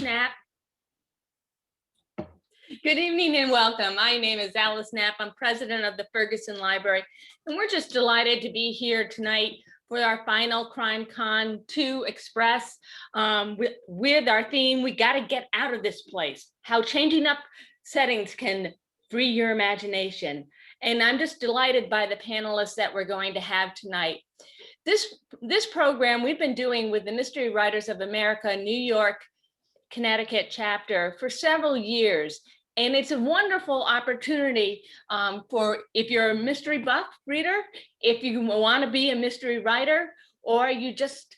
Knapp. Good evening and welcome. My name is Alice Knapp. I'm president of the Ferguson Library, and we're just delighted to be here tonight for our final CrimeCON 2 Express with our theme, we got to get out of this place, how changing up settings can free your imagination. And I'm just delighted by the panelists that we're going to have tonight. This program we've been doing with the Mystery Writers of America, New York, Connecticut chapter for several years. And it's a wonderful opportunity for if you're a mystery buff reader, if you want to be a mystery writer, or you just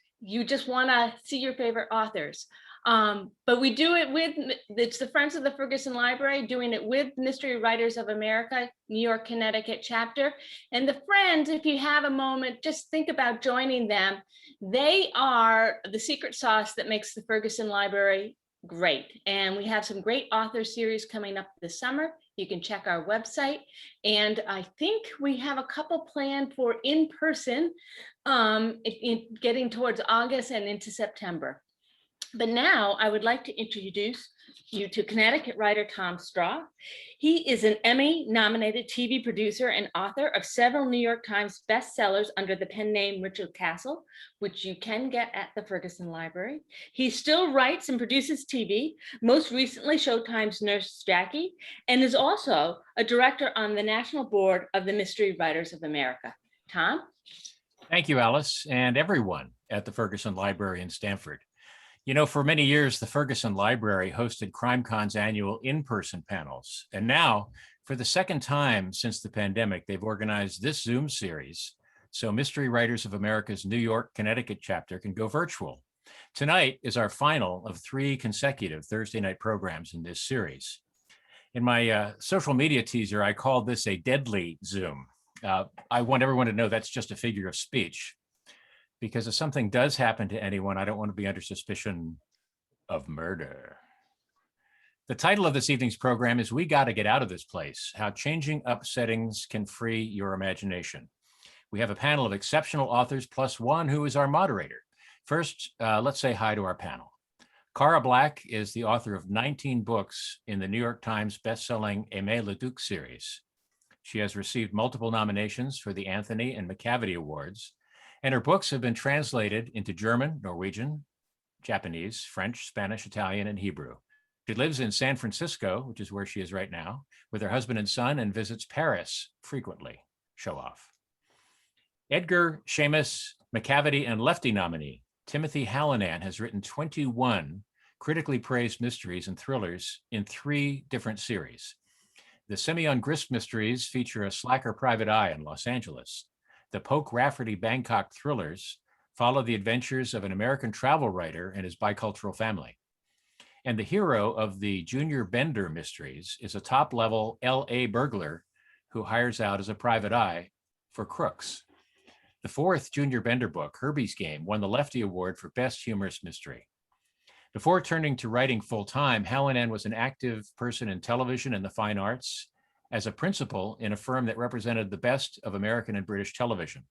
want to see your favorite authors. But we do it with, it's the Friends of the Ferguson Library doing it with Mystery Writers of America, New York, Connecticut chapter. And the Friends, if you have a moment, just think about joining them. They are the secret sauce that makes the Ferguson Library great. And we have some great author series coming up this summer. You can check our website. And I think we have a couple planned for in-person getting towards August and into September. But now I would like to introduce you to Connecticut writer Tom Straw. He is an Emmy-nominated TV producer and author of several New York Times bestsellers under the pen name Richard Castle, which you can get at the Ferguson Library. He still writes and produces TV, most recently Showtime's Nurse Jackie, and is also a director on the National Board of the Mystery Writers of America. Tom? Thank you, Alice, and everyone at the Ferguson Library in Stamford. You know, for many years, the Ferguson Library hosted CrimeCON's annual in-person panels. And now, for the second time since the pandemic, they've organized this Zoom series so Mystery Writers of America's New York, Connecticut chapter can go virtual. Tonight is our final of 3 consecutive Thursday night programs in this series. In my social media teaser, I called this a deadly Zoom. I want everyone to know that's just a figure of speech, because if something does happen to anyone, I don't want to be under suspicion of murder. The title of this evening's program is We Gotta Get Out of This Place, How Changing Up Settings Can Free Your Imagination. We have a panel of exceptional authors plus one who is our moderator. First, let's say hi to our panel. Cara Black is the author of 19 books in the New York Times bestselling Aimé Leduc series. She has received multiple nominations for the Anthony and McCavity Awards, and her books have been translated into German, Norwegian, Japanese, French, Spanish, Italian, and Hebrew. She lives in San Francisco, which is where she is right now, with her husband and son, and visits Paris frequently. Show off. Edgar, Seamus, McCavity, and Lefty nominee Timothy Hallinan has written 21 critically praised mysteries and thrillers in 3 different series. The Simeon Grist mysteries feature a slacker private eye in Los Angeles. The Poke Rafferty Bangkok thrillers follow the adventures of an American travel writer and his bicultural family. And the hero of the Junior Bender mysteries is a top-level LA burglar who hires out as a private eye for crooks. The 4th Junior Bender book, Herbie's Game, won the Lefty Award for Best Humorous Mystery. Before turning to writing full-time, Hallinan was an active person in television and the fine arts, as a principal in a firm that represented the best of American and British television,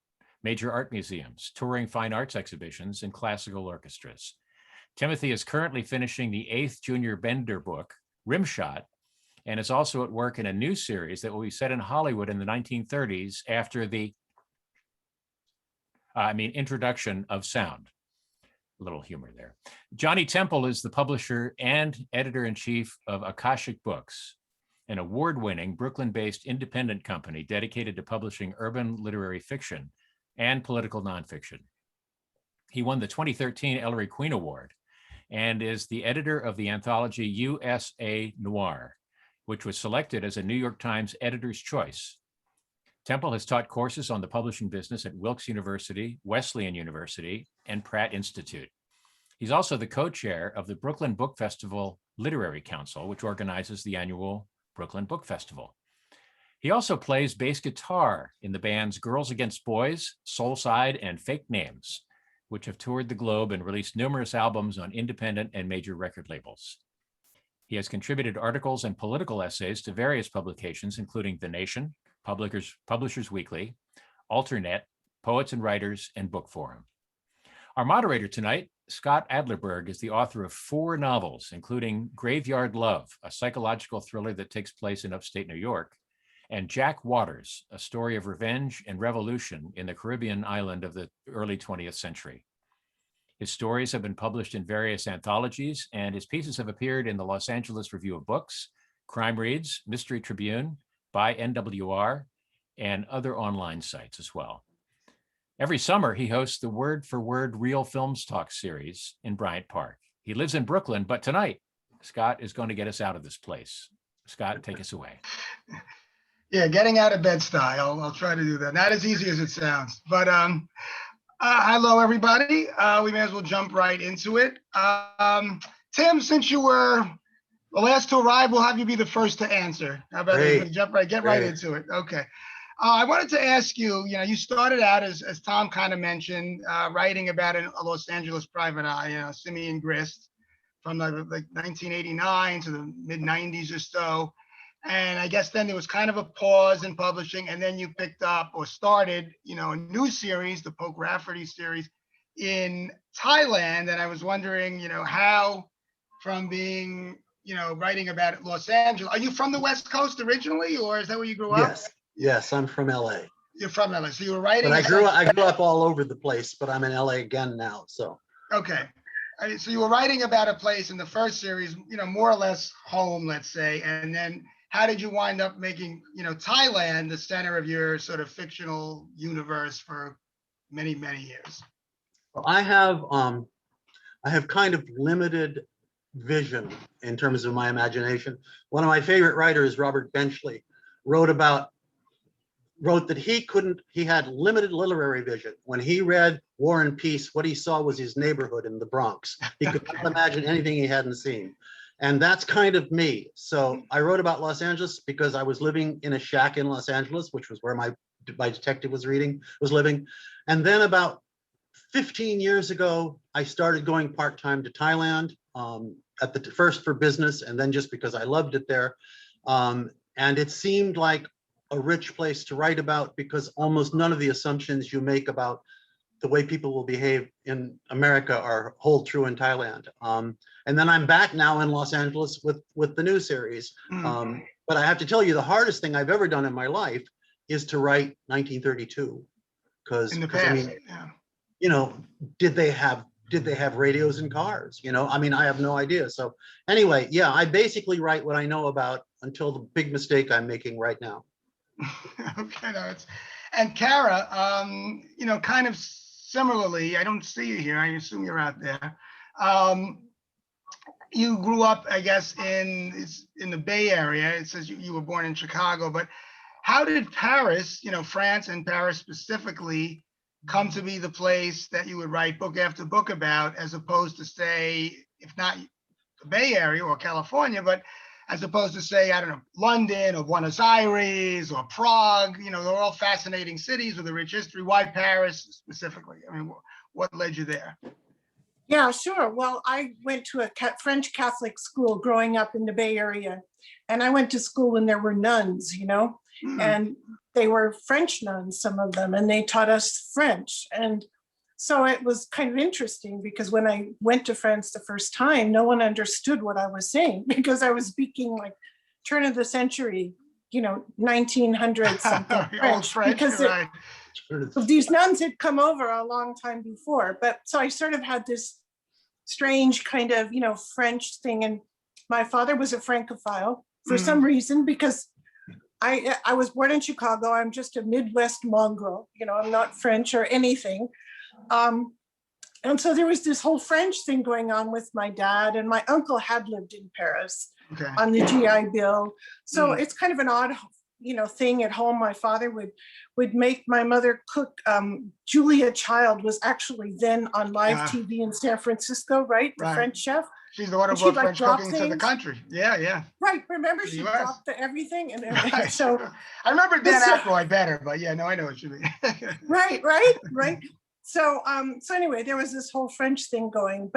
major art museums, touring fine arts exhibitions, and classical orchestras. Timothy is currently finishing the 8th Junior Bender book, Rimshot, and is also at work in a new series that will be set in Hollywood in the 1930s after the introduction of sound. A little humor there. Johnny Temple is the publisher and editor-in-chief of Akashic Books, an award-winning Brooklyn-based independent company dedicated to publishing urban literary fiction and political nonfiction. He won the 2013 Ellery Queen Award and is the editor of the anthology USA Noir, which was selected as a New York Times Editor's Choice. Temple has taught courses on the publishing business at Wilkes University, Wesleyan University, and Pratt Institute. He's also the co-chair of the Brooklyn Book Festival Literary Council, which organizes the annual Brooklyn Book Festival. He also plays bass guitar in the bands Girls Against Boys, Soulside, and Fake Names, which have toured the globe and released numerous albums on independent and major record labels. He has contributed articles and political essays to various publications, including The Nation, Publishers Weekly, Alternet, Poets and Writers, and Book Forum. Our moderator tonight, Scott Adlerberg is the author of 4 novels, including Graveyard Love, a psychological thriller that takes place in upstate New York, and Jack Waters, a story of revenge and revolution in the Caribbean island of the early 20th century. His stories have been published in various anthologies, and his pieces have appeared in the Los Angeles Review of Books, Crime Reads, Mystery Tribune, by NWR, and other online sites as well. Every summer, he hosts the Word for Word Real Films Talk series in Bryant Park. He lives in Brooklyn, but tonight, Scott is going to get us out of this place. Scott, take us away. Yeah, getting out of Bed-Stuy. I'll try to do that. Not as easy as it sounds, but hello, everybody. We may as well jump right into it. Tim, since you were the last to arrive, we'll have you be the first to answer. How about it? Get right into it. Okay. I wanted to ask you, you started out as Tom kind of mentioned, writing about a Los Angeles private eye, Simeon Grist, from like 1989 to the mid 90s or so. And I guess then there was kind of a pause in publishing, and then you picked up or started, a new series, the Poke Rafferty series in Thailand. And I was wondering, how from being, writing about Los Angeles, are you from the West Coast originally, or is that where you grew up? Yes, I'm from LA. You're from LA, so you were writing. But I grew up all over the place, but I'm in LA again now. So okay, so you were writing about a place in the first series, more or less home, let's say, and then how did you wind up making, Thailand the center of your sort of fictional universe for many, many years? well, I have kind of limited vision in terms of my imagination. One of my favorite writers, Robert Benchley, wrote that he had limited literary vision. When he read War and Peace, what he saw was his neighborhood in the Bronx. He could not imagine anything he hadn't seen. And that's kind of me. So I wrote about Los Angeles because I was living in a shack in Los Angeles, which was where my detective was living. And then about 15 years ago, I started going part-time to Thailand, at first for business, and then just because I loved it there. And it seemed like a rich place to write about because almost none of the assumptions you make about the way people will behave in America hold true in Thailand. And then I'm back now in Los Angeles with the new series. But I have to tell you, the hardest thing I've ever done in my life is to write 1932. Because I mean, did they have radios in cars? I have no idea. So anyway, yeah, I basically write what I know about until the big mistake I'm making right now. Okay, and Kara, kind of similarly, I don't see you here. I assume you're out there. You grew up, I guess, in the Bay Area. It says you were born in Chicago, but how did Paris, France and Paris specifically, come to be the place that you would write book after book about, as opposed to, say, if not the Bay Area or California, but as opposed to, say, I don't know, London or Buenos Aires or Prague? They're all fascinating cities with a rich history. Why Paris specifically? I mean, what led you there? Yeah, sure. Well, I went to a French Catholic school growing up in the Bay Area. And I went to school when there were nuns, and they were French nuns, some of them, and they taught us French. And so it was kind of interesting because when I went to France the first time, no one understood what I was saying because I was speaking like turn of the century, 1900 something French, because these nuns had come over a long time before. But so I sort of had this strange kind of, French thing. And my father was a Francophile for some reason, because I was born in Chicago. I'm just a Midwest mongrel, I'm not French or anything. And so there was this whole French thing going on with my dad, and my uncle had lived in Paris on the GI Bill. So it's kind of an odd, thing at home. My father would make my mother cook. Julia Child was actually then on live TV in San Francisco, right? The French chef. She's the one who brought French cooking to the country. Yeah. Right. Remember, she dropped everything and everything. So I remember Dan Aykroyd better, but yeah, no, I know what you mean. Right. So anyway, there was this whole French thing going,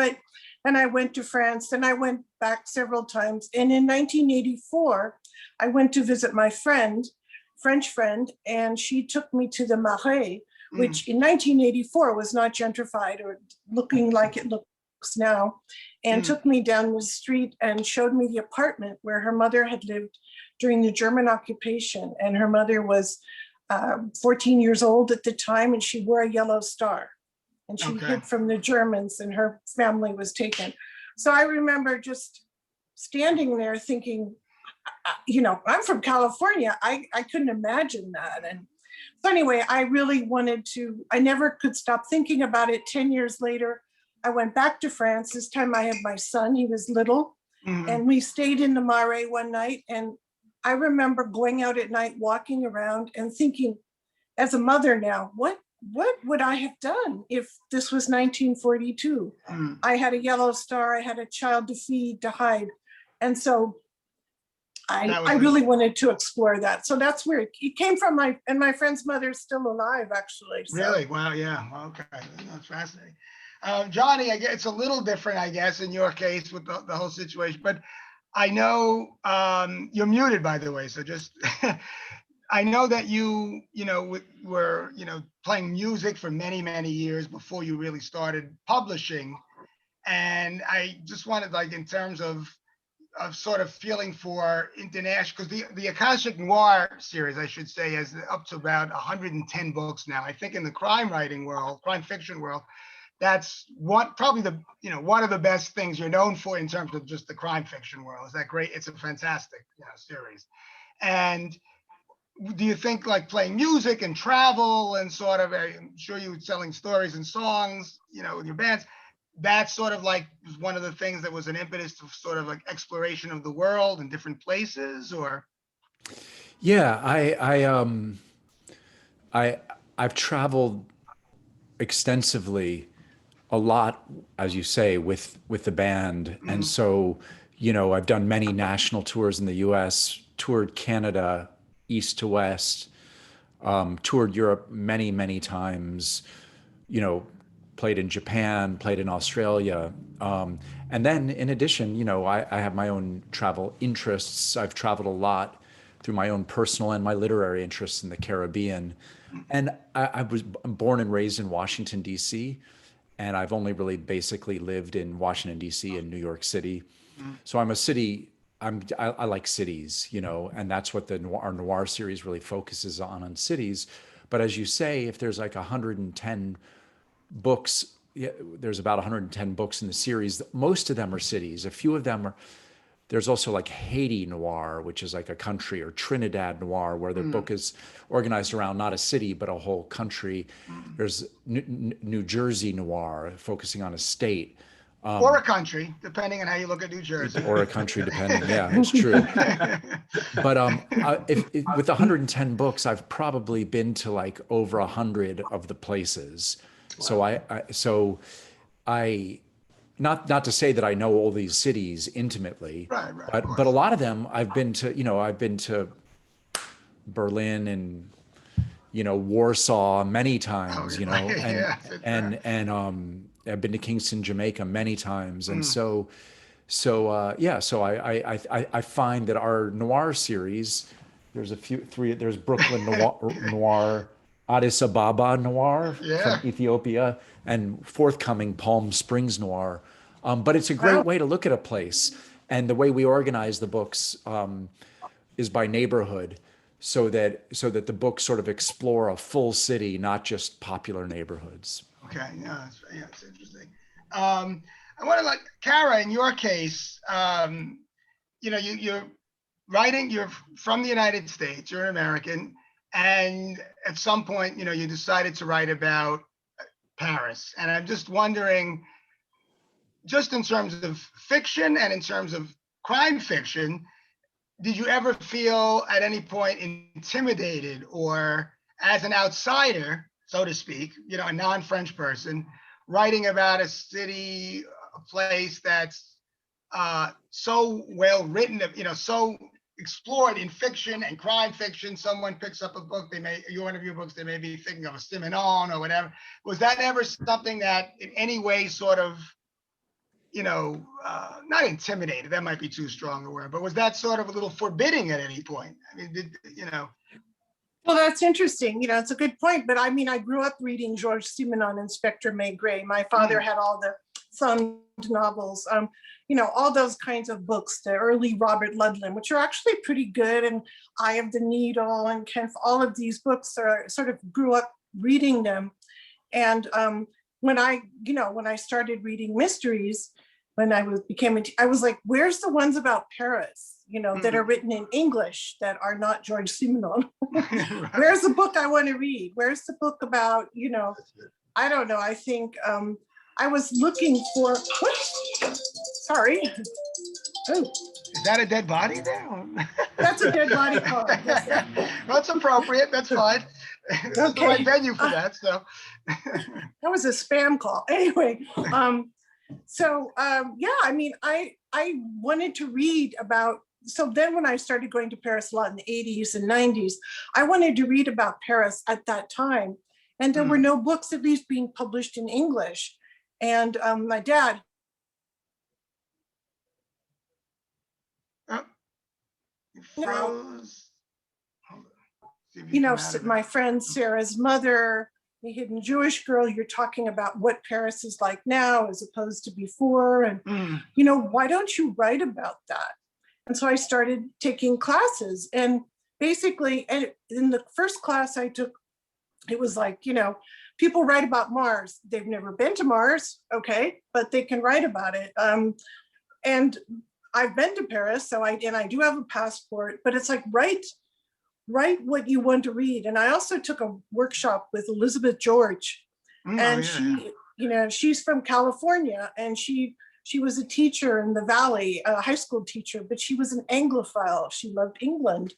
and I went to France, and I went back several times. And in 1984, I went to visit my French friend, and she took me to the Marais, which in 1984 was not gentrified or looking like it looked books now, and took me down the street and showed me the apartment where her mother had lived during the German occupation. And her mother was 14 years old at the time, and she wore a yellow star. And she hid from the Germans, and her family was taken. So I remember just standing there thinking, you know, I'm from California. I couldn't imagine that. And so anyway, I really wanted to, I never could stop thinking about it. 10 years later, I went back to France. This time I had my son, he was little, and we stayed in the Marais one night. And I remember going out at night, walking around and thinking, as a mother now, what would I have done if this was 1942? I had a yellow star, I had a child to feed, to hide. And so I really wanted to explore that. So that's where it came from. My friend's mother's still alive, actually. So. Really? Wow. Yeah. Okay. That's fascinating. Johnny, I guess it's a little different, I guess, in your case with the whole situation. But I know you're muted, by the way. So just I know that you were playing music for many, many years before you really started publishing. And I just wanted, like, in terms of sort of feeling for international, because the Akashic Noir series, I should say, is up to about 110 books now. I think in the crime writing world, crime fiction world, that's probably one of the best things you're known for in terms of just the crime fiction world. Is that great? It's a fantastic series. And do you think, like, playing music and travel and sort of, I'm sure you were selling stories and songs, with your bands, that's sort of like one of the things that was an impetus to sort of like exploration of the world and different places, or? Yeah, I've traveled extensively, a lot, as you say, with the band. And so, I've done many national tours in the US, toured Canada, east to west, toured Europe many, many times, played in Japan, played in Australia. And then in addition, I have my own travel interests. I've traveled a lot through my own personal and my literary interests in the Caribbean. And I'm born and raised in Washington, D.C., and I've only really basically lived in Washington, D.C. and New York City. So I like cities, and that's what our noir series really focuses on cities. But as you say, if there's like 110 books, there's about 110 books in the series. Most of them are cities. A few of them there's also like Haiti noir, which is like a country, or Trinidad noir, where the book is organized around not a city, but a whole country. There's New Jersey noir, focusing on a state. Or a country, depending on how you look at New Jersey. Or a country, depending. Yeah, it's true. But if with 110 books, I've probably been to like over 100 of the places. Wow. So I not to say that I know all these cities intimately, right, but a lot of them I've been to. I've been to Berlin and Warsaw many times. And I've been to Kingston, Jamaica many times, and so I find that our noir series, there's there's Brooklyn noir, Addis Ababa noir from Ethiopia, and forthcoming Palm Springs noir. But it's a great way to look at a place, and the way we organize the books is by neighborhood, so that the books sort of explore a full city, not just popular neighborhoods. Okay, it's interesting. I want to, like, Kara, in your case, you're writing, you're from the United States, you're an American, and at some point, you decided to write about Paris. And I'm just wondering, just in terms of fiction and in terms of crime fiction, did you ever feel at any point intimidated, or as an outsider, so to speak, a non-French person, writing about a city, a place that's so well written, so explored in fiction and crime fiction? Someone picks up a book, one of your books, they may be thinking of a Simenon or whatever. Was that ever something that in any way sort of, not intimidated, that might be too strong a word, but was that sort of a little forbidding at any point? I mean, Well, that's interesting. It's a good point. But I mean, I grew up reading Georges Simenon and Inspector Maigret. My father had all the thumbed novels, all those kinds of books, the early Robert Ludlum, which are actually pretty good, and Eye of the Needle, and all of these books are sort of grew up reading them. And when I started reading mysteries, when I was like, where's the ones about Paris, that are written in English that are not George Simenon? Where's the book I want to read? Where's the book about, I don't know. I think I was looking for, sorry. Oh, Is that a dead body there? that's a dead body call. That's appropriate. That's fine. It's the Okay. right venue for that. So That was a spam call. Anyway, yeah, I mean, I wanted to read about, so then when I started going to Paris a lot in the 80s and 90s, I wanted to read about Paris at that time. And there were no books at least being published in English. And my dad. froze. My friend Sarah's Mother, The Hidden Jewish Girl, you're talking about what Paris is like now as opposed to before. And, why don't you write about that? And so I started taking classes, and basically, in the first class I took, it was like, people write about Mars. They've never been to Mars, okay, but they can write about it. And I've been to Paris, so I do have a passport, but it's like, write what you want to read. And I also took a workshop with Elizabeth George, and she's from California, and she was a teacher in the Valley, a high school teacher, but she was an Anglophile. She loved England.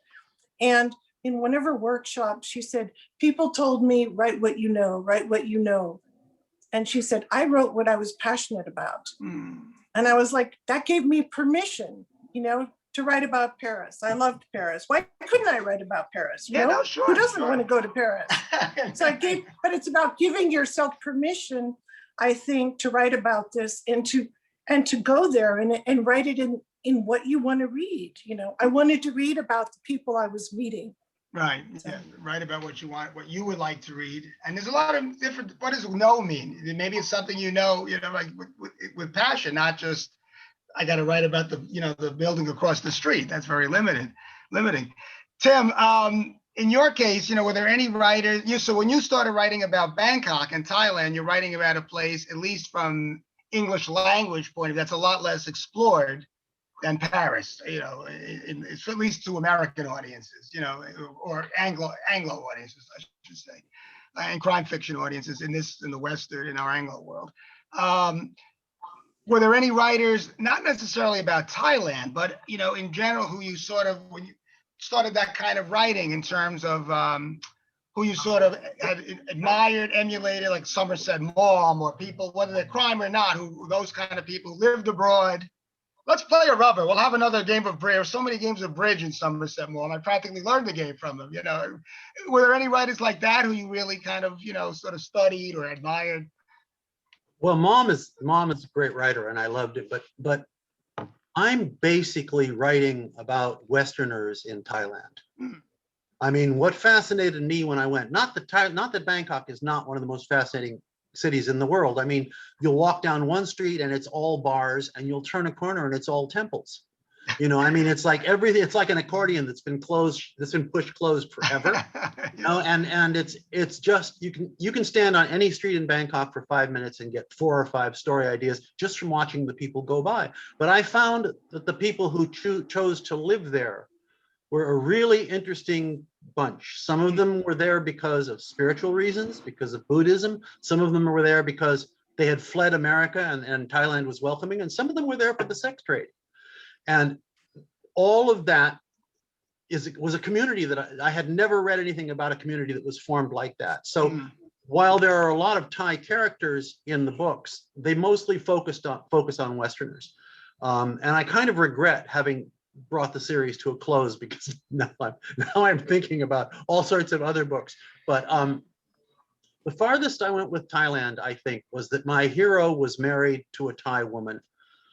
And in one of her workshops, she said, people told me, write what you know, write what you know. And she said, I wrote what I was passionate about. And I was like, that gave me permission, to write about Paris. I loved Paris. Why couldn't I write about Paris? Sure. Who doesn't want to go to Paris? So but it's about giving yourself permission, I think, to write about this and to go there and write it in what you want to read. I wanted to read about the people I was meeting. Right. Yeah. Write about what you want, what you would like to read. And there's a lot of different, what does know mean? Maybe it's something, like with passion, not just, I got to write about the building across the street. That's very limiting. Tim, in your case, were there any writers, so when you started writing about Bangkok and Thailand, you're writing about a place, at least from English language point of view, that's a lot less explored than Paris, it's at least to American audiences, or Anglo audiences, I should say, and crime fiction audiences in the Western, in our Anglo world. Were there any writers, not necessarily about Thailand, but in general, who you sort of, when you started that kind of writing, in terms of who you sort of had admired, emulated, like Somerset Maugham, or people, whether they're crime or not, who those kind of people who lived abroad? Let's play a rubber. We'll have another game of bridge. There's so many games of bridge in Somerset Maugham. I practically learned the game from them. Were there any writers like that who you really kind of, sort of studied or admired? Well, Mom is a great writer, and I loved it. But I'm basically writing about Westerners in Thailand. I mean, what fascinated me when I went, not that Bangkok is not one of the most fascinating cities in the world. I mean, you'll walk down one street and it's all bars, and you'll turn a corner and it's all temples. I mean, it's like everything. It's like an accordion that's been pushed closed forever. And it's just, you can stand on any street in Bangkok for 5 minutes and get 4 or 5 story ideas just from watching the people go by. But I found that the people who chose to live there were a really interesting bunch. Some of them were there because of spiritual reasons, because of Buddhism. Some of them were there because they had fled America and Thailand was welcoming. And some of them were there for the sex trade. And all of that was a community that I had never read anything about, a community that was formed like that. So while there are a lot of Thai characters in the books, they mostly focus on Westerners. And I kind of regret having brought the series to a close, because now I'm thinking about all sorts of other books. But the farthest I went with Thailand, I think, was that my hero was married to a Thai woman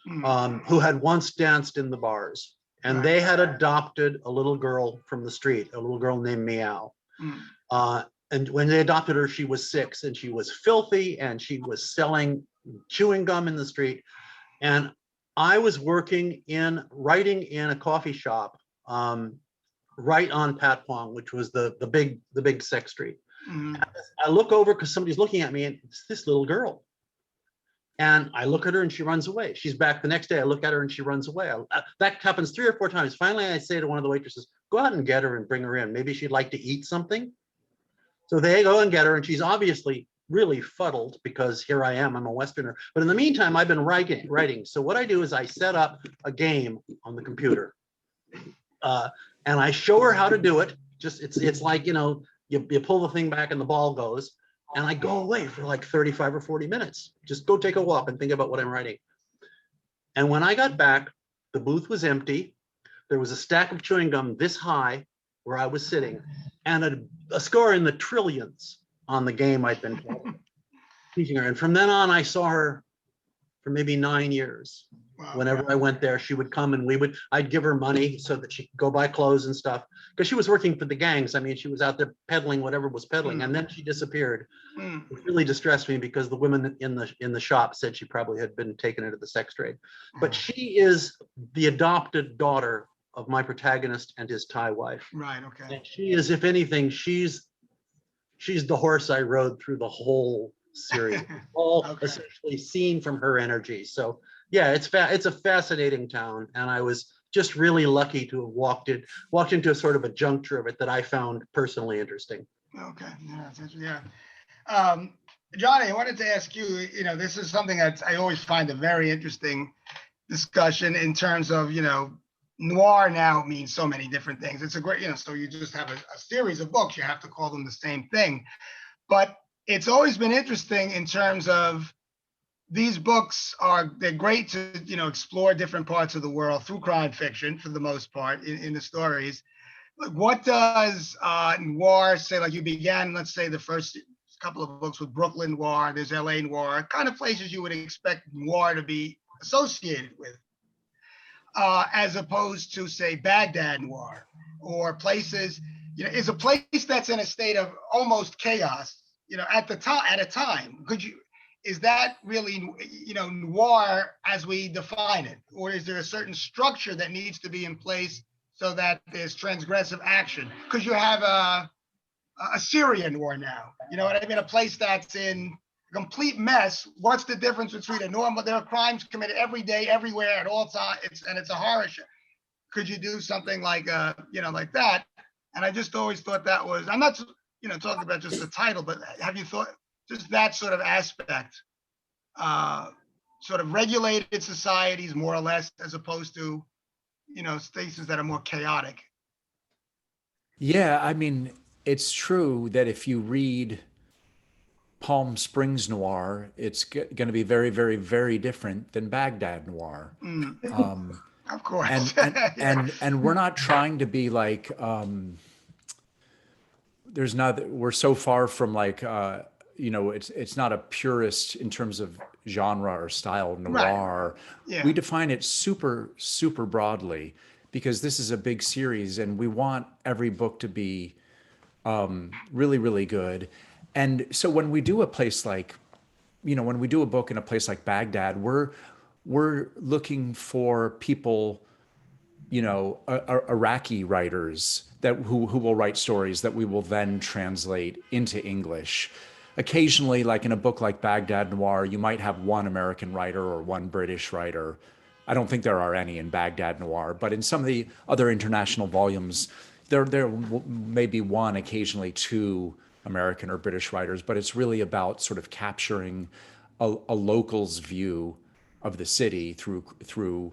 who had once danced in the bars, and they had adopted a little girl from the street, a little girl named Meow. And when they adopted her, she was 6, and she was filthy, and she was selling chewing gum in the street. And I was writing in a coffee shop right on Pat Pong, which was the big sex street. Mhm. I look over because somebody's looking at me, and it's this little girl. And I look at her and she runs away. She's back the next day. I look at her and she runs away. That happens 3 or 4 times. Finally, I say to one of the waitresses, go out and get her and bring her in. Maybe she'd like to eat something. So they go and get her, and she's obviously really fuddled because here I am, I'm a Westerner. But in the meantime, I've been writing. So what I do is I set up a game on the computer. And I show her how to do it. Just it's like, you pull the thing back and the ball goes. And I go away for like 35 or 40 minutes. Just go take a walk and think about what I'm writing. And when I got back, the booth was empty. There was a stack of chewing gum this high where I was sitting, and a score in the trillions on the game I'd been teaching her. And from then on, I saw her for maybe 9 years. Wow. Whenever I went there, she would come and I'd give her money so that she could go buy clothes and stuff. Because she was working for the gangs. I mean, she was out there peddling whatever was peddling, and then she disappeared. Mm. It really distressed me because the women in the shop said she probably had been taken into the sex trade. But she is the adopted daughter of my protagonist and his Thai wife. Right. Okay. And she is, if anything, she's the horse I rode through the whole series, all Okay. essentially seen from her energy. So yeah, it's a fascinating town, and I was just really lucky to have walked into a sort of a juncture of it that I found personally interesting. Okay. Yeah. Yeah. Johnny, I wanted to ask you. This is something that I always find a very interesting discussion in terms of noir now means so many different things. It's a great so you just have a series of books. You have to call them the same thing, but it's always been interesting in terms of these books they're great to explore different parts of the world through crime fiction for the most part in the stories. Like, what does noir say? Like, you began, let's say, the first couple of books with Brooklyn noir, there's LA noir, kind of places you would expect noir to be associated with, as opposed to, say, Baghdad noir, or places, is a place that's in a state of almost chaos, at a time. Is that really, noir as we define it? Or is there a certain structure that needs to be in place so that there's transgressive action? Because you have a Syrian noir now, you know what I mean? A place that's in complete mess. What's the difference between there are crimes committed every day, everywhere, at all times, it's a horror show. Could you do something like, like that? And I just always thought that was, I'm not, talking about just the title, but have you thought just that sort of aspect, sort of regulated societies more or less, as opposed to, spaces that are more chaotic? Yeah, I mean, it's true that if you read Palm Springs noir, it's going to be very, very, very different than Baghdad noir. Of course. And we're not trying to be like, we're so far from like, it's not a purist in terms of genre or style noir. Right. Yeah. We define it super, super broadly because this is a big series and we want every book to be really, really good. And so when we do a place like, when we do a book in a place like Baghdad, we're looking for people, Iraqi writers who will write stories that we will then translate into English. Occasionally, like in a book like Baghdad Noir, you might have one American writer or one British writer. I don't think there are any in Baghdad Noir, but in some of the other international volumes, there may be one, occasionally two American or British writers, but it's really about sort of capturing a local's view of the city through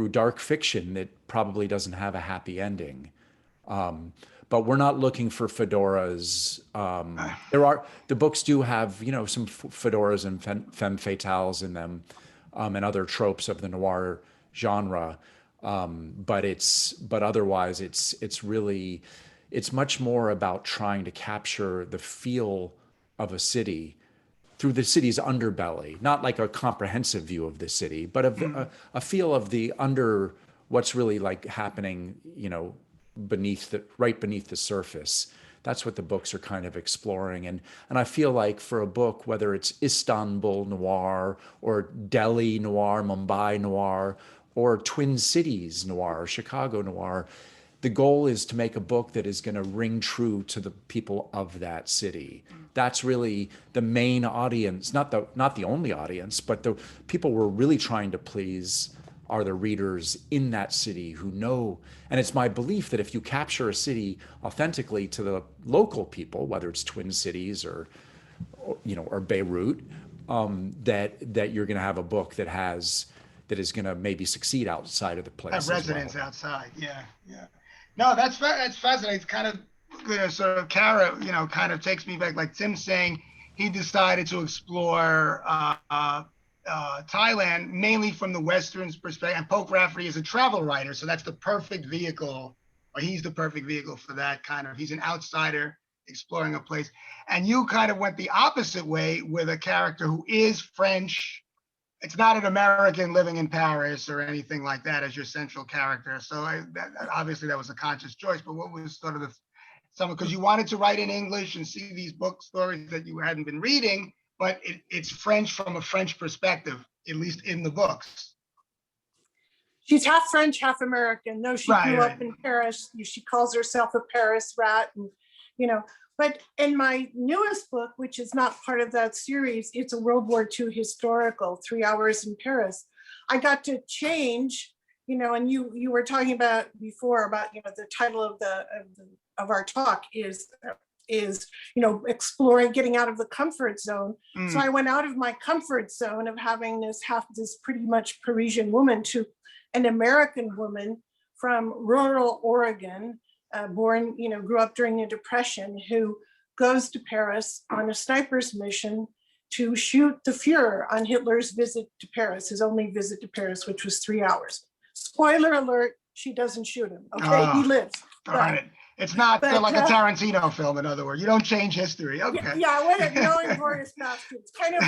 dark fiction that probably doesn't have a happy ending. But we're not looking for fedoras. The books do have, some fedoras and femme fatales in them, and other tropes of the noir genre. But otherwise it's much more about trying to capture the feel of a city through the city's underbelly, not like a comprehensive view of the city, but a feel of what's really like happening, right beneath the surface. that's what the books are kind of exploring. And I feel like for a book, whether it's Istanbul noir or Delhi noir, Mumbai noir, or Twin Cities noir, or Chicago noir, the goal is to make a book that is going to ring true to the people of that city. That's really the main audience, not the only audience, but the people we're really trying to please are the readers in that city who know. And it's my belief that if you capture a city authentically to the local people, whether it's Twin Cities or Beirut, that you're going to have a book that is going to maybe succeed outside of the place. Have residents outside. Yeah. No, that's fascinating. It's kind of, sort of kind of takes me back, like Tim's saying, he decided to explore Thailand mainly from the Western's perspective. And Pope Rafferty is a travel writer, so that's the perfect vehicle, or he's the perfect vehicle for that kind of. He's an outsider exploring a place. And you kind of went the opposite way with a character who is French. It's not an American living in Paris or anything like that as your central character. So obviously that was a conscious choice, but what was sort of because you wanted to write in English and see these book stories that you hadn't been reading, but it's French from a French perspective, at least in the books. She's half French, half American. No, she grew up in Paris. She calls herself a Paris rat, and But in my newest book, which is not part of that series, it's a World War II historical, 3 Hours in Paris. I got to change, and you were talking about before about, the title of our talk is exploring, getting out of the comfort zone. So I went out of my comfort zone of having this pretty much Parisian woman to an American woman from rural Oregon, born, grew up during the Depression, who goes to Paris on a sniper's mission to shoot the Fuhrer on Hitler's visit to Paris, his only visit to Paris, which was 3 hours. Spoiler alert, she doesn't shoot him. Okay, he lives. Darn it. It's not like a Tarantino film, in other words. You don't change history. Okay. Yeah, knowing Glorious Bastards. Kind of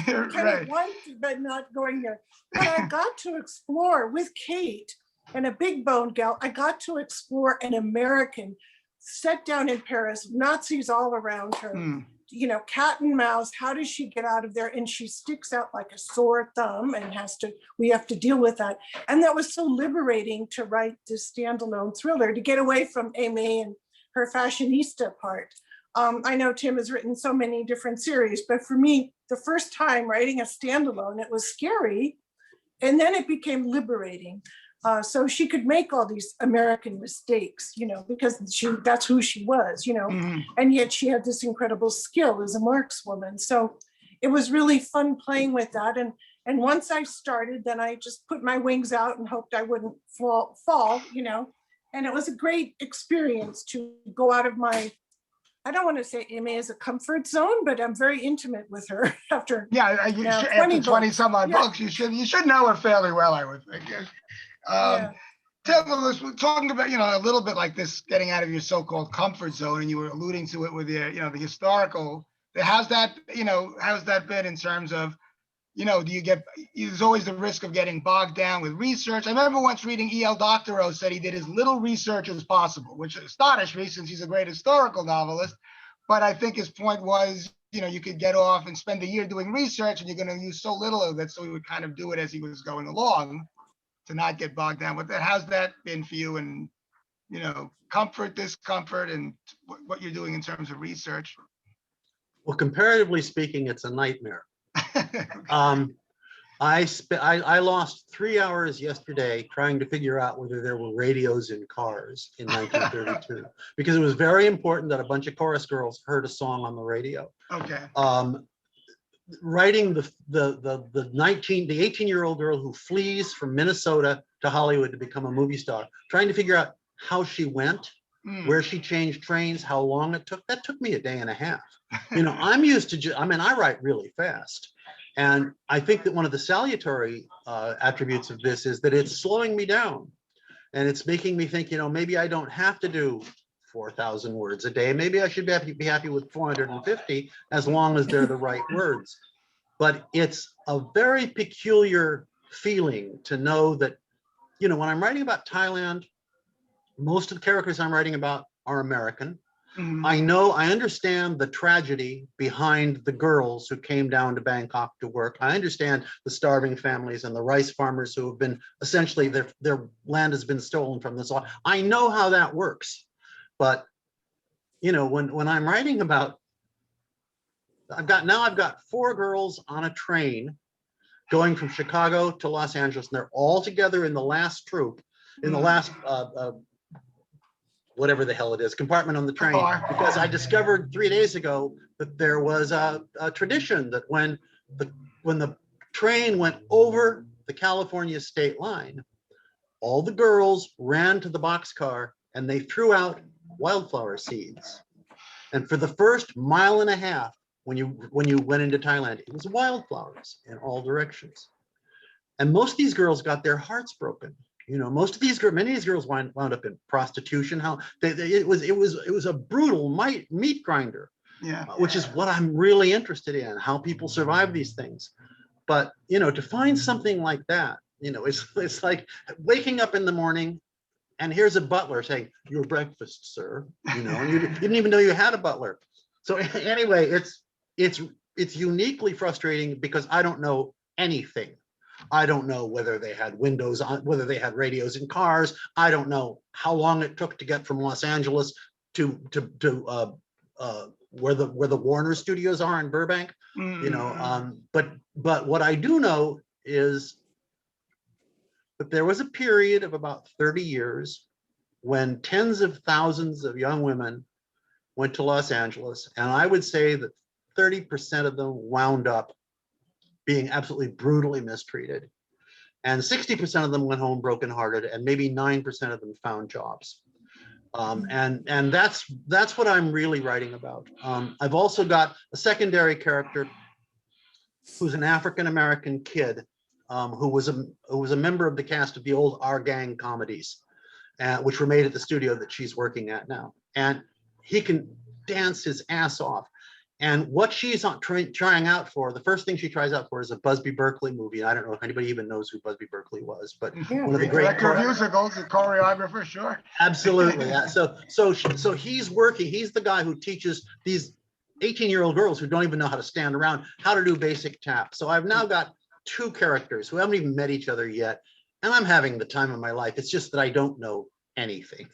want, but not going there. But I got to explore with Kate and a big bone gal. I got to explore an American set down in Paris, Nazis all around her, cat and mouse. How does she get out of there? And she sticks out like a sore thumb and we have to deal with that. And that was so liberating to write this standalone thriller, to get away from Aimee and her fashionista part. I know Tim has written so many different series, but for me, the first time writing a standalone, it was scary. And then it became liberating. So she could make all these American mistakes, because that's who she was, and yet she had this incredible skill as a markswoman. So it was really fun playing with that. And once I started, then I just put my wings out and hoped I wouldn't fall, and it was a great experience to go out of my, I don't want to say Aimee is a comfort zone, but I'm very intimate with her after. Yeah, after 20 some odd books, you should know her fairly well, I would think. Tim was talking about, a little bit like this, getting out of your so-called comfort zone, and you were alluding to it with your, the historical. How's that been in terms of, there's always the risk of getting bogged down with research. I remember once reading E.L. Doctorow said he did as little research as possible, which astonished me since he's a great historical novelist. But I think his point was, you could get off and spend a year doing research and you're going to use so little of it. So he would kind of do it as he was going along to not get bogged down with that. How's that been for you? And, comfort, discomfort, and what you're doing in terms of research? Well, comparatively speaking, it's a nightmare. I lost 3 hours yesterday trying to figure out whether there were radios in cars in 1932, because it was very important that a bunch of chorus girls heard a song on the radio. Okay. Writing the 18-year-old girl who flees from Minnesota to Hollywood to become a movie star, trying to figure out how she went, where she changed trains, how long it took. That took me a day and a half. I'm used to, I write really fast. And I think that one of the salutary attributes of this is that it's slowing me down. And it's making me think, maybe I don't have to do 4,000 words a day. Maybe I should be happy with 450 as long as they're the right words. But it's a very peculiar feeling to know that, when I'm writing about Thailand, most of the characters I'm writing about are American. I understand the tragedy behind the girls who came down to Bangkok to work. I understand the starving families and the rice farmers who have been essentially their land has been stolen from them. So I know how that works. But you know, when I'm writing about, I've got 4 girls on a train going from Chicago to Los Angeles, and they're all together in the last troop, in the last whatever the hell it is, compartment on the train, because I discovered 3 days ago that there was a tradition that when the train went over the California state line, all the girls ran to the boxcar and they threw out wildflower seeds. And for the first mile and a half, when you went into Thailand, it was wildflowers in all directions. And most of these girls got their hearts broken. You know, many of these girls wound up in prostitution. It was a brutal meat grinder. Yeah. Which is what I'm really interested in, how people survive these things. But you know, to find something like that, you know, it's like waking up in the morning and here's a butler saying, "Your breakfast, sir," you know, and you didn't even know you had a butler. So anyway, it's uniquely frustrating because I don't know anything. I don't know whether they had windows on, whether they had radios in cars. I don't know how long it took to get from Los Angeles to where the Warner studios are in Burbank. You know, but what I do know is that there was a period of about 30 years when tens of thousands of young women went to Los Angeles, and I would say that 30% of them wound up being absolutely brutally mistreated. And 60% of them went home brokenhearted, and maybe 9% of them found jobs. And that's what I'm really writing about. I've also got a secondary character who's an African-American kid who was a member of the cast of the old Our Gang comedies, which were made at the studio that she's working at now. And he can dance his ass off. And what she's trying out for, the first thing she tries out for is a Busby Berkeley movie. I don't know if anybody even knows who Busby Berkeley was, but one of the great director of musicals, a choreographer, sure. Absolutely. Yeah. So he's working. He's the guy who teaches these 18-year-old girls who don't even know how to stand around how to do basic tap. So I've now got 2 characters who haven't even met each other yet, and I'm having the time of my life. It's just that I don't know anything.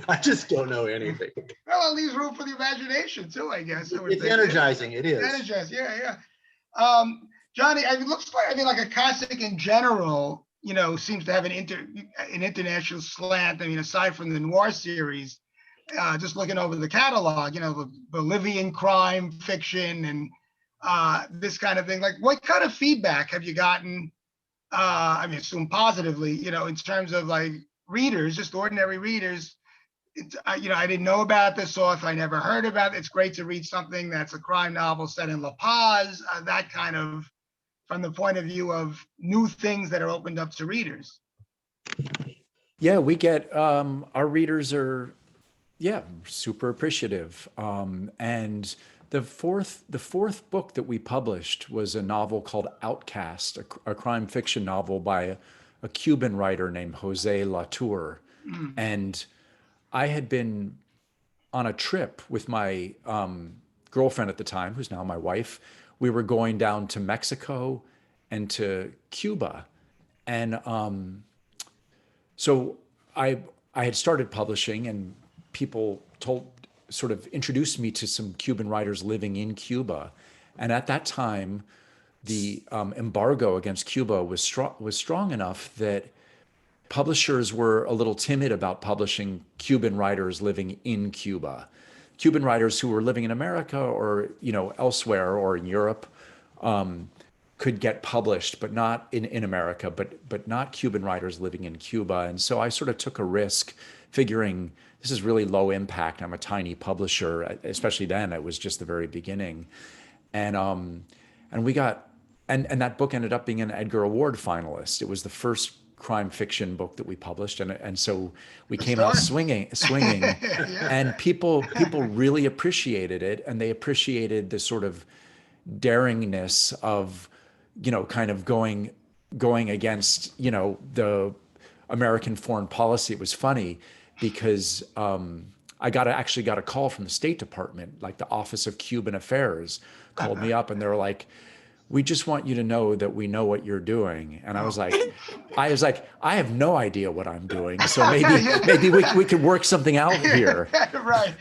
I just don't know anything. Well, it leaves room for the imagination too, I guess. It's energizing. It is. Energizing, yeah. Johnny, it looks like, I mean, like a classic in general, you know, seems to have an international slant. I mean, aside from the noir series, just looking over the catalog, you know, the Bolivian crime fiction and this kind of thing. Like, what kind of feedback have you gotten? I mean, assume positively, you know, in terms of like readers, just ordinary readers. You know, I didn't know about this author. I never heard about it. It's great to read something that's a crime novel set in La Paz, that kind of, from the point of view of new things that are opened up to readers. Yeah, we get, our readers are, super appreciative. And the fourth book that we published was a novel called Outcast, a crime fiction novel by a Cuban writer named Jose Latour. And I had been on a trip with my girlfriend at the time, who's now my wife. We were going down to Mexico and to Cuba. And so I had started publishing, and people sort of introduced me to some Cuban writers living in Cuba. And at that time, the embargo against Cuba was strong enough that publishers were a little timid about publishing Cuban writers living in Cuba. Cuban writers who were living in America or, you know, elsewhere or in Europe could get published, but not in America, but not Cuban writers living in Cuba. And so I sort of took a risk, figuring this is really low impact. I'm a tiny publisher, especially then. It was just the very beginning, and we got, and that book ended up being an Edgar Award finalist. It was the first crime fiction book that we published, and so we came out swinging. Yeah. And people really appreciated it, and they appreciated the sort of daringness of, you know, kind of going against, you know, the American foreign policy. It was funny because I actually got a call from the State Department, like the Office of Cuban Affairs called me up, and they were like, we just want you to know that we know what you're doing. And I was like, I have no idea what I'm doing. So maybe we could work something out here. Right.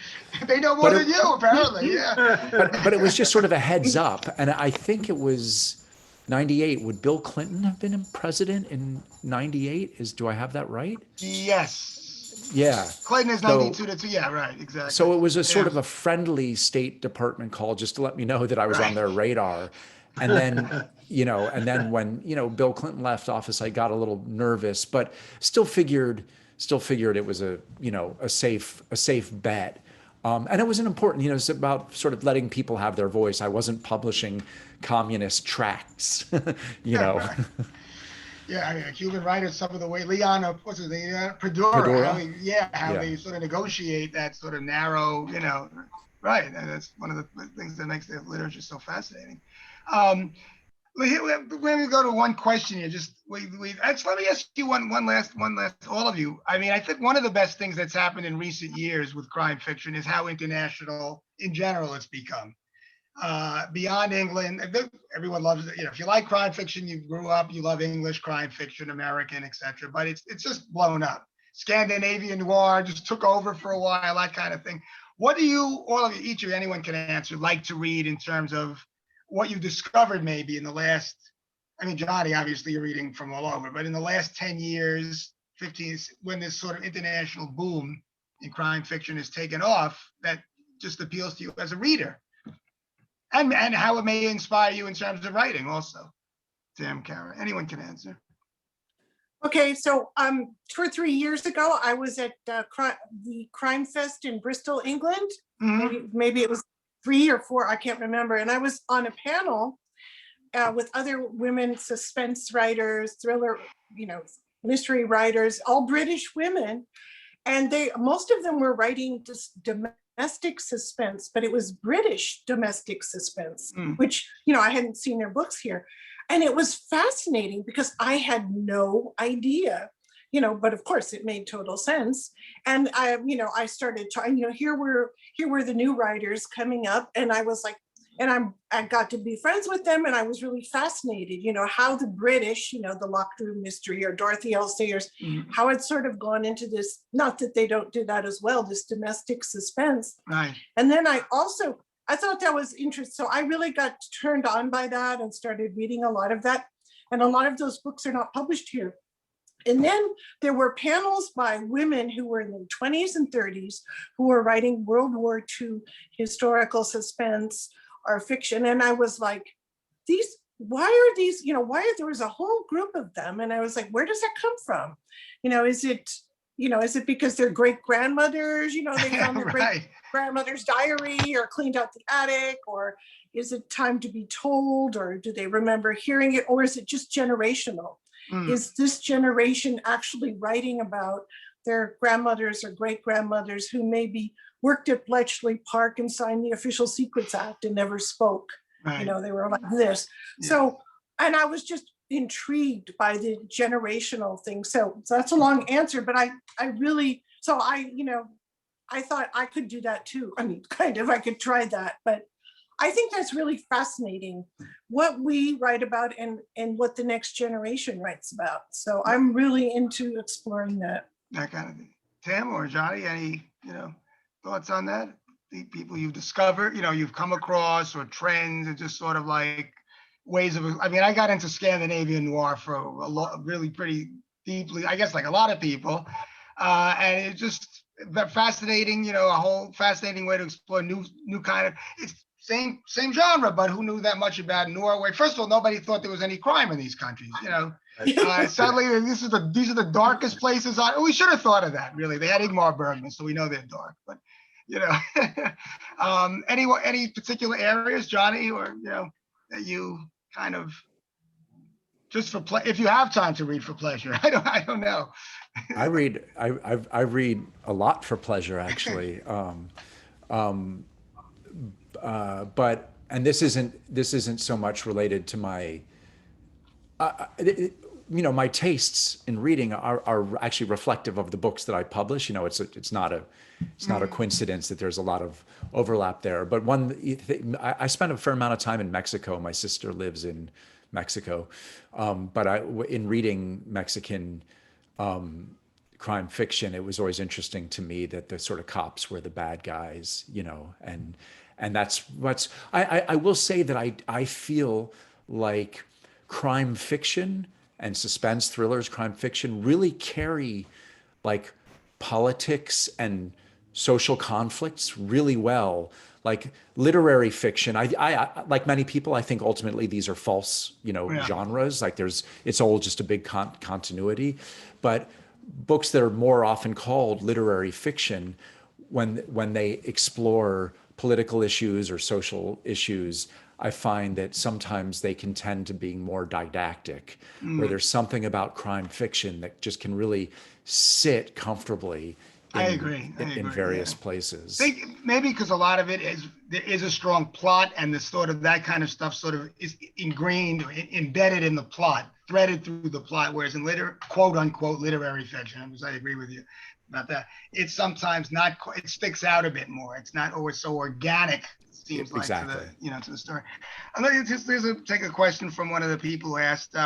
They know more than you, apparently. Yeah. But it was just sort of a heads up. And I think it was 98. Would Bill Clinton have been president in 98? Do I have that right? Yes. Yeah. Clinton is 92 to 2. Yeah, right. Exactly. So it was a sort of a friendly State Department call just to let me know that I was on their radar. And then, when, Bill Clinton left office, I got a little nervous, but still figured it was a safe bet. And it was an important, it's about sort of letting people have their voice. I wasn't publishing communist tracts, Right. Yeah, I mean, Cuban writers, some of the way Leon, what's his name, Padura, how they sort of negotiate that sort of narrow, right. And that's one of the things that makes the literature so fascinating. Let me go to one question here. Let me ask you one last, all of you. I mean, I think one of the best things that's happened in recent years with crime fiction is how international, in general, it's become. Beyond England, everyone loves it. If you like crime fiction, you grew up, you love English crime fiction, American, etc. But it's just blown up. Scandinavian noir just took over for a while, that kind of thing. What do you, all of you, each of you, anyone can answer, like to read in terms of what you've discovered maybe in the last, I mean, Johnny, obviously you're reading from all over, but in the last 10 years, 15, when this sort of international boom in crime fiction has taken off, that just appeals to you as a reader? And how it may inspire you in terms of writing also. Tim, Kara, anyone can answer. Okay, so 2 or 3 years ago, I was at the Crime Fest in Bristol, England. Maybe it was 3 or 4, I can't remember. And I was on a panel with other women suspense writers, thriller, mystery writers, all British women. And most of them were writing just domestic suspense, but it was British domestic suspense, which, I hadn't seen their books here. And it was fascinating because I had no idea, but of course it made total sense. And I started talking, here were the new writers coming up, and I was like, and I got to be friends with them, and I was really fascinated, how the British, the Locked Room Mystery or Dorothy L. Sayers, how it's sort of gone into this, not that they don't do that as well, this domestic suspense. Right. And then I thought that was interesting. So I really got turned on by that and started reading a lot of that. And a lot of those books are not published here. And then there were panels by women who were in their 20s and 30s who were writing World War II historical suspense or fiction. And I was like, why there was a whole group of them. And I was like, where does that come from? Is it because their great grandmothers, they found their great grandmother's diary or cleaned out the attic, or is it time to be told, or do they remember hearing it, or is it just generational? Is this generation actually writing about their grandmothers or great grandmothers who maybe worked at Bletchley Park and signed the Official Secrets Act and never spoke? Right. They were like this. Yeah. So, and I was just intrigued by the generational thing. So that's a long answer, but I thought I could do that too. I mean, I could try that, but I think that's really fascinating what we write about and what the next generation writes about. So I'm really into exploring that. That kind of thing. Tim or Johnny, any, thoughts on that? The people you've discovered, you've come across, or trends, or just sort of like ways of, I got into Scandinavian noir for really pretty deeply, I guess, like a lot of people. And it's just fascinating, a whole fascinating way to explore new kind of, it's same genre, but who knew that much about Norway? First of all, nobody thought there was any crime in these countries, Suddenly, these are the darkest places we should have thought of that, really. They had Ingmar Bergman, so we know they're dark, but any particular areas, Johnny, or that you kind of just for play, if you have time to read for pleasure? I don't know. I read a lot for pleasure, actually. But this isn't so much related to my my tastes in reading are actually reflective of the books that I publish. It's not a coincidence that there's a lot of overlap there. But I spent a fair amount of time in Mexico. My sister lives in Mexico, but in reading Mexican crime fiction, it was always interesting to me that the sort of cops were the bad guys, and that's what's. I will say that I feel like crime fiction and suspense thrillers, crime fiction really carry like politics and social conflicts really well. Like literary fiction, I like many people, I think ultimately these are false, Yeah. genres. Like it's all just a big continuity. But books that are more often called literary fiction, when they explore political issues or social issues, I find that sometimes they can tend to be more didactic, where there's something about crime fiction that just can really sit comfortably I agree. in various places. Maybe because a lot of it there is a strong plot, and the sort of that kind of stuff sort of is ingrained or embedded in the plot, threaded through the plot. Whereas in quote unquote literary fiction, because I agree with you about that, it's sometimes not. It sticks out a bit more. It's not always so organic. It seems like exactly. to the story. I'd like to just take a question from one of the people who asked.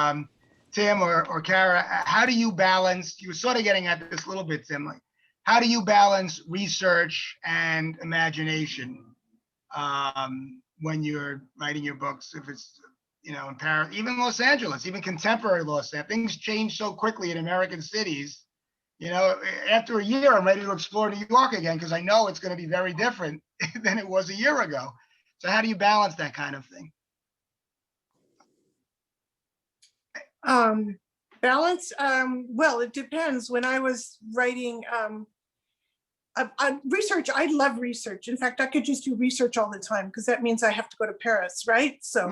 Tim or Kara, how do you balance? You were sort of getting at this a little bit, Tim. Like, how do you balance research and imagination when you're writing your books? If it's, in Paris, even Los Angeles, even contemporary Los Angeles, things change so quickly in American cities. After a year, I'm ready to explore New York again because I know it's going to be very different than it was a year ago. So how do you balance that kind of thing? Balance, well, it depends. When I was writing research, I love research. In fact, I could just do research all the time because that means I have to go to Paris, right? So,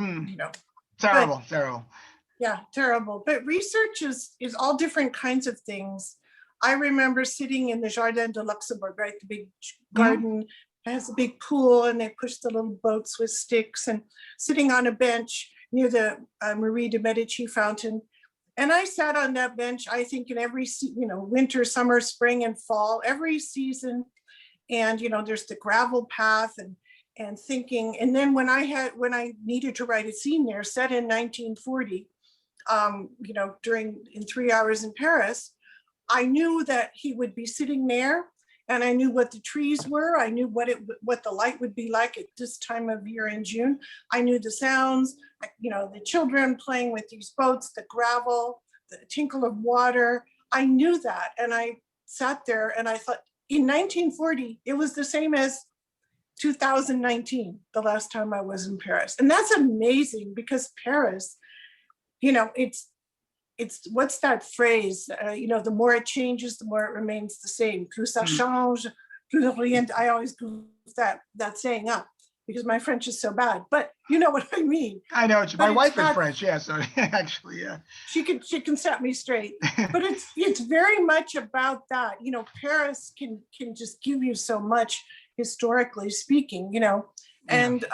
Terrible. Yeah, terrible. But research is all different kinds of things. I remember sitting in the Jardin de Luxembourg, right? The big garden. It has a big pool, and they push the little boats with sticks, and sitting on a bench near the Marie de Medici fountain. And I sat on that bench, I think in every, winter, summer, spring, and fall, every season. And, there's the gravel path and thinking. And then when I needed to write a scene there set in 1940, in 3 hours in Paris, I knew that he would be sitting there, and I knew what the trees were. I knew what the light would be like at this time of year in June. I knew the sounds, the children playing with these boats, the gravel, the tinkle of water. I knew that. And I sat there and I thought, in 1940, it was the same as 2019, the last time I was in Paris. And that's amazing because Paris, it's what's that phrase? The more it changes, the more it remains the same. Plus ça change, plus rien. I always goof that saying up because my French is so bad. But you know what I mean. I know my wife is French, yeah. So actually, yeah. She can set me straight. But it's very much about that. Paris can just give you so much historically speaking. And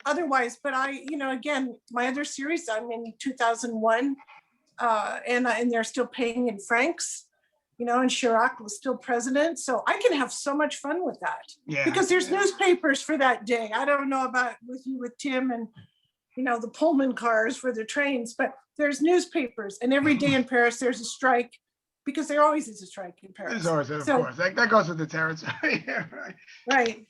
otherwise. But again, my other series, I'm in 2001. And they're still paying in francs, and Chirac was still president. So I can have so much fun with that because there's newspapers for that day. I don't know about with Tim and, the Pullman cars for the trains, but there's newspapers, and every day in Paris, there's a strike because there always is a strike in Paris. There's always, of course, that goes with the territory. Right.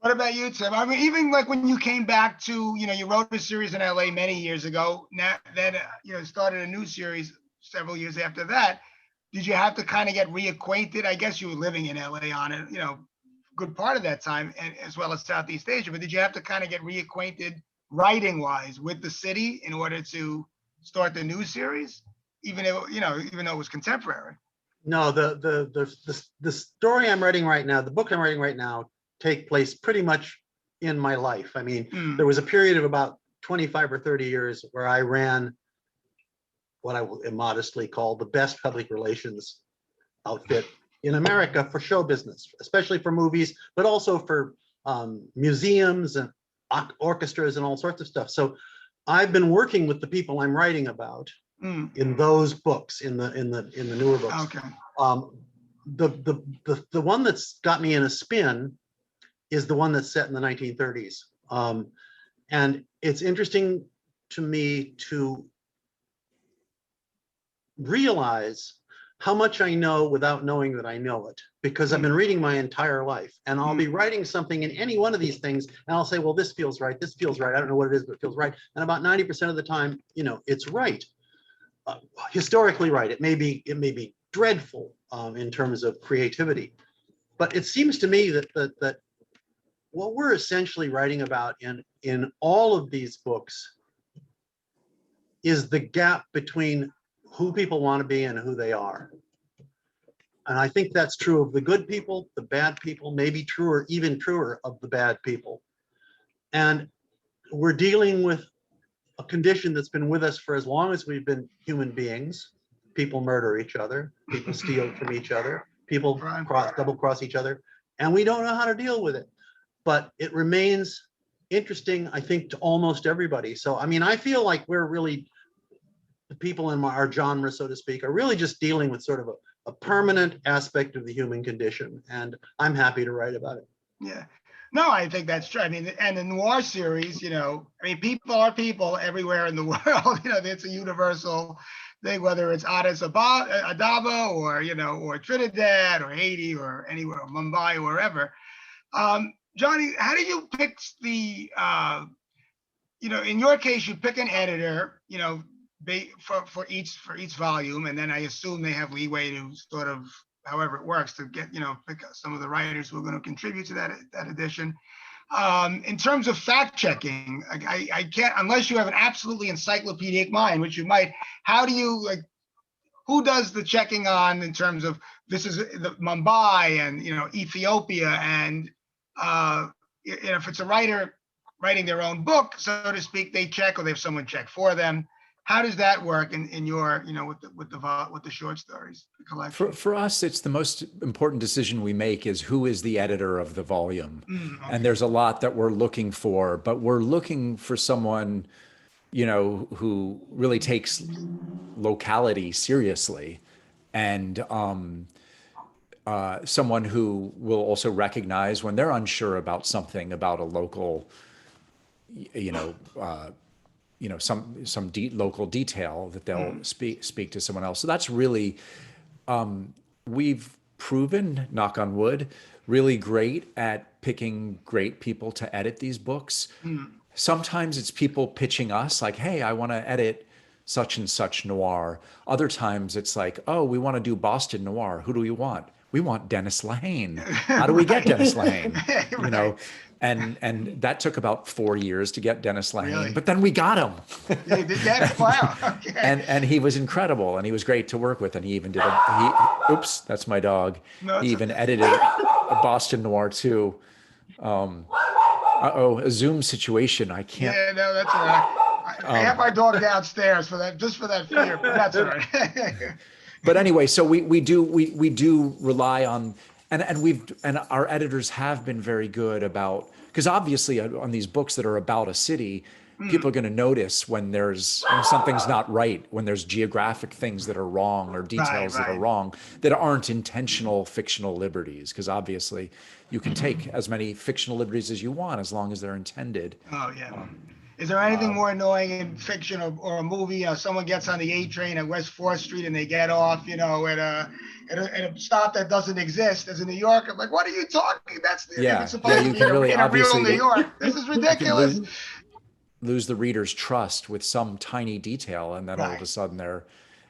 What about you, Tim? I mean, even like when you came back to, you wrote a series in LA many years ago. Now, then, started a new series several years after that. Did you have to kind of get reacquainted? I guess you were living in LA on it, good part of that time, and as well as Southeast Asia. But did you have to kind of get reacquainted writing-wise with the city in order to start the new series, even though it was contemporary? No, the story I'm writing right now, the book I'm writing right now, take place pretty much in my life. I mean, there was a period of about 25 or 30 years where I ran what I will immodestly call the best public relations outfit in America for show business, especially for movies, but also for museums and orchestras and all sorts of stuff. So I've been working with the people I'm writing about in those books, in the newer books. Okay. The one that's got me in a spin is the one that's set in the 1930s. And it's interesting to me to realize how much I know without knowing that I know it, because I've been reading my entire life, and I'll be writing something in any one of these things, and I'll say, well, this feels right, this feels right. I don't know what it is, but it feels right. And about 90% of the time, it's right. Historically right. It may be dreadful in terms of creativity, but it seems to me that what we're essentially writing about in all of these books is the gap between who people want to be and who they are. And I think that's true of the good people, the bad people, maybe truer, even truer of the bad people. And we're dealing with a condition that's been with us for as long as we've been human beings. People murder each other, people steal from each other, people double cross each other, and we don't know how to deal with it. But it remains interesting, I think, to almost everybody. So, I mean, I feel like we're really, the people in our genre, so to speak, are really just dealing with sort of a permanent aspect of the human condition. And I'm happy to write about it. Yeah. No, I think that's true. I mean, and the noir series, people are people everywhere in the world. It's a universal thing, whether it's Addis Ababa or, or Trinidad or Haiti or anywhere, or Mumbai or wherever. Johnny, how do you pick the, in your case, you pick an editor, for each volume, and then I assume they have leeway to sort of, however it works, to get, pick some of the writers who are going to contribute to that edition. In terms of fact checking, I can't, unless you have an absolutely encyclopedic mind, which you might, how do you, who does the checking on in terms of this is the Mumbai and, Ethiopia, and, if it's a writer writing their own book, so to speak, they check, or they have someone check for them. How does that work in your, with the short stories, the collection? For us, it's the most important decision we make is who is the editor of the volume. Okay. And there's a lot that we're looking for, but we're looking for someone, who really takes locality seriously, and someone who will also recognize when they're unsure about something about a local, some local detail, that they'll speak to someone else. So that's really, we've proven, knock on wood, really great at picking great people to edit these books. Sometimes it's people pitching us like, hey, I want to edit such and such noir. Other times it's like, oh, we want to do Boston noir. Who do we want? We want Dennis Lehane. How do we get Dennis Lehane? Right. And that took about 4 years to get Dennis Lehane, Really? but then we got him. Yeah, you did that? Wow. Okay. And he was incredible, and he was great to work with, and he even did oops, that's my dog. No, He it's even okay. edited a Boston Noir too. A Zoom situation. I can't. Yeah, no, that's all right. I have my dog downstairs for that, just for that fear, but that's all right. But anyway, so we do rely on, and our editors have been very good about, because obviously on these books that are about a city, people are going to notice when something's not right, when there's geographic things that are wrong, or details that are wrong, that aren't intentional fictional liberties, because obviously you can take as many fictional liberties as you want as long as they're intended. Oh, yeah. Is there anything more annoying in fiction or a movie? Someone gets on the A train at West 4th Street and they get off, at a stop that doesn't exist. As a New Yorker, I'm like, what are you talking? That's if it's supposed to be in a real New York. This is ridiculous. Lose the reader's trust with some tiny detail, and then all of a sudden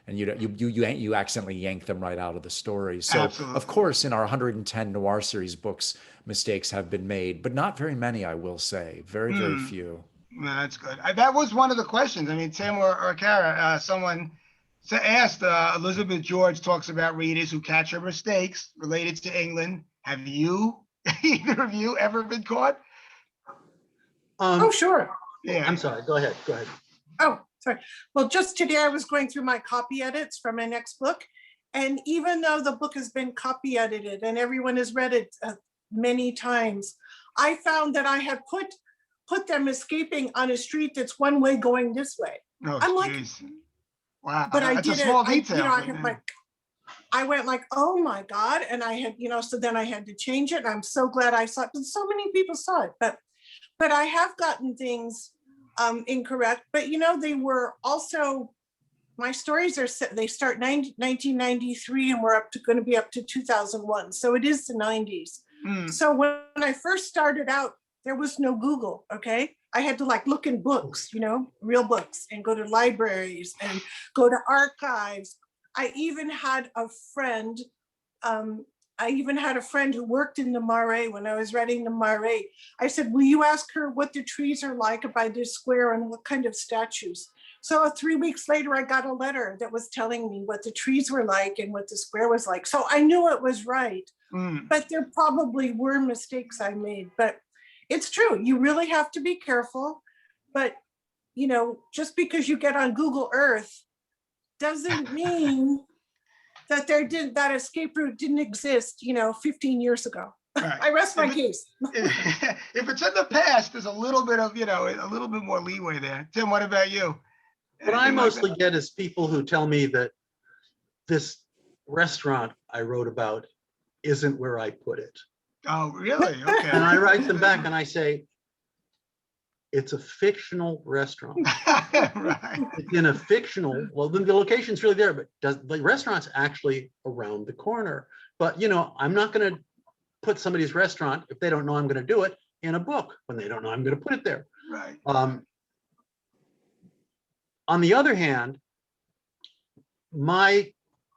you accidentally yank them right out of the story. So Absolutely. Of course, in our 110 noir series books, mistakes have been made, but not very many, I will say. Very, very few. No, that's good. That was one of the questions. I mean, Tim or Kara, someone asked, Elizabeth George talks about readers who catch her mistakes related to England. Have you, either of you, ever been caught? Oh, sure. Yeah. I'm sorry. Go ahead. Oh, sorry. Well, just today I was going through my copy edits for my next book. And even though the book has been copy edited and everyone has read it many times, I found that I had put them escaping on a street that's one way going this way. Oh, I'm like, geez. Wow, but I that's a did it. small I, you detail. know, I but had yeah. like, I went like, oh my God. And I had, you know, so then I had to change it. And I'm so glad I saw it, because so many people saw it, but I have gotten things incorrect, but you know, they were also, my stories are set, they start 1993 and we're up to going to be up to 2001. So it is the 90s. Mm. So when I first started out, there was no Google, okay? I had to like look in books, you know, real books, and go to libraries and go to archives. I even had a friend, who worked in the Marais when I was writing the Marais. I said, will you ask her what the trees are like by this square and what kind of statues? So 3 weeks later, I got a letter that was telling me what the trees were like and what the square was like. So I knew it was right, but there probably were mistakes I made. But it's true, you really have to be careful. But, you know, just because you get on Google Earth doesn't mean that that escape route didn't exist, you know, 15 years ago. Right. I rest my case. If it's in the past, there's a little bit of, you know, a little bit more leeway there. Tim, what about you? What I Anything like mostly that? get is people who tell me that this restaurant I wrote about isn't where I put it. Oh, really? Okay. And I write them back and I say, it's a fictional restaurant. Right. It's in a fictional, well, the location's really there, but the restaurant's actually around the corner. But, you know, I'm not going to put somebody's restaurant, if they don't know I'm going to do it, in a book when they don't know I'm going to put it there. Right. On the other hand, my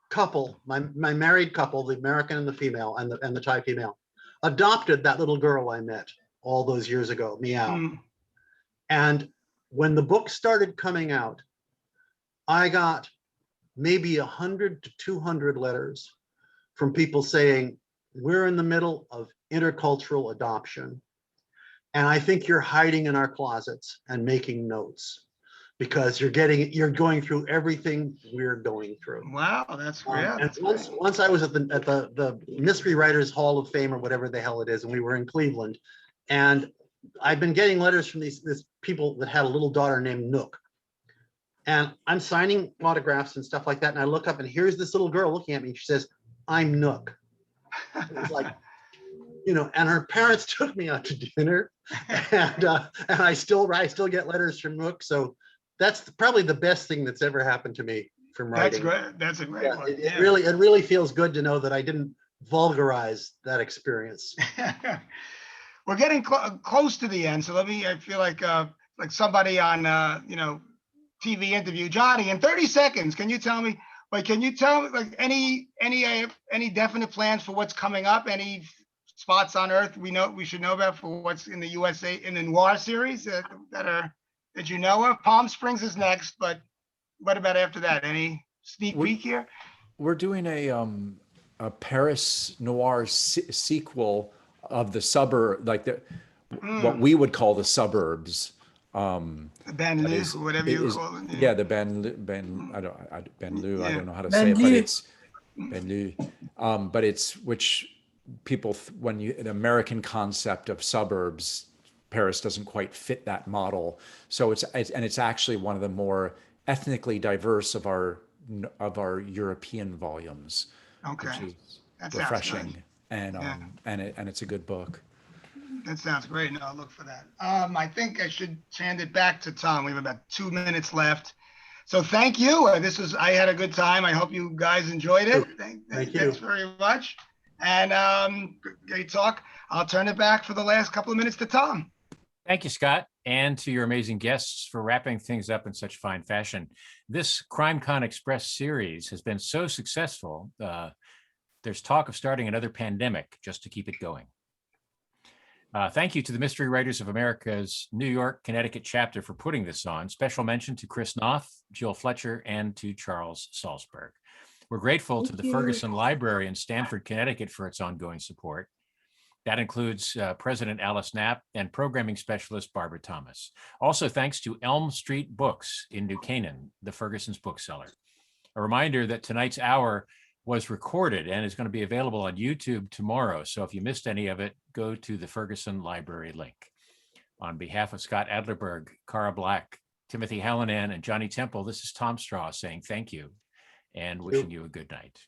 couple, my married couple, the American and the female and the Thai female, adopted that little girl I met all those years ago, Meow. Mm. And when the book started coming out, I got maybe 100 to 200 letters from people saying, we're in the middle of intercultural adoption. And I think you're hiding in our closets and making notes because you're going through everything we're going through. Wow, that's yeah. And That's once I was at the Mystery Writers Hall of Fame or whatever the hell it is, and we were in Cleveland, and I've been getting letters from these people that had a little daughter named Nook, and I'm signing autographs and stuff like that, and I look up and here's this little girl looking at me. She says, "I'm Nook." It's like, you know, and her parents took me out to dinner, and I still get letters from Nook. So that's probably the best thing that's ever happened to me from writing. That's great. That's a great one. It really feels good to know that I didn't vulgarize that experience. We're getting close to the end, so I feel like somebody on you know, TV interview. Johnny, in 30 seconds, can you tell me like any definite plans for what's coming up? Any spots on Earth we should know about for what's in the USA in the noir series that you know of? Palm Springs is next, but what about after that? Any sneak peek here? We're doing a Paris noir sequel of the suburb, like what we would call the suburbs. Banlieue, or whatever you call it. Yeah, the Banlieue. I don't know how to say it, but Banlieue. it's Banlieue. But it's which people, when you, an American concept of suburbs, Paris doesn't quite fit that model. So it's actually one of the more ethnically diverse of our European volumes, Okay. which is That sounds refreshing, good. and Yeah. and it's a good book. That sounds great. No, I'll look for that. I think I should hand it back to Tom. We have about 2 minutes left. So thank you. I had a good time. I hope you guys enjoyed it. Thank you. Thanks very much. And great talk. I'll turn it back for the last couple of minutes to Tom. Thank you, Scott, and to your amazing guests for wrapping things up in such fine fashion. This CrimeCON Express series has been so successful. There's talk of starting another pandemic just to keep it going. Thank you to the Mystery Writers of America's New York, Connecticut chapter for putting this on. Special mention to Chris Knopf, Jill Fletcher, and to Charles Salzberg. We're grateful to the Ferguson Library in Stamford, Connecticut for its ongoing support. That includes President Alice Knapp and programming specialist Barbara Thomas. Also, thanks to Elm Street Books in New Canaan, the Ferguson's bookseller. A reminder that tonight's hour was recorded and is going to be available on YouTube tomorrow. So if you missed any of it, go to the Ferguson Library link. On behalf of Scott Adlerberg, Cara Black, Timothy Hallinan, and Johnny Temple, this is Tom Straw saying thank you and wishing you a good night.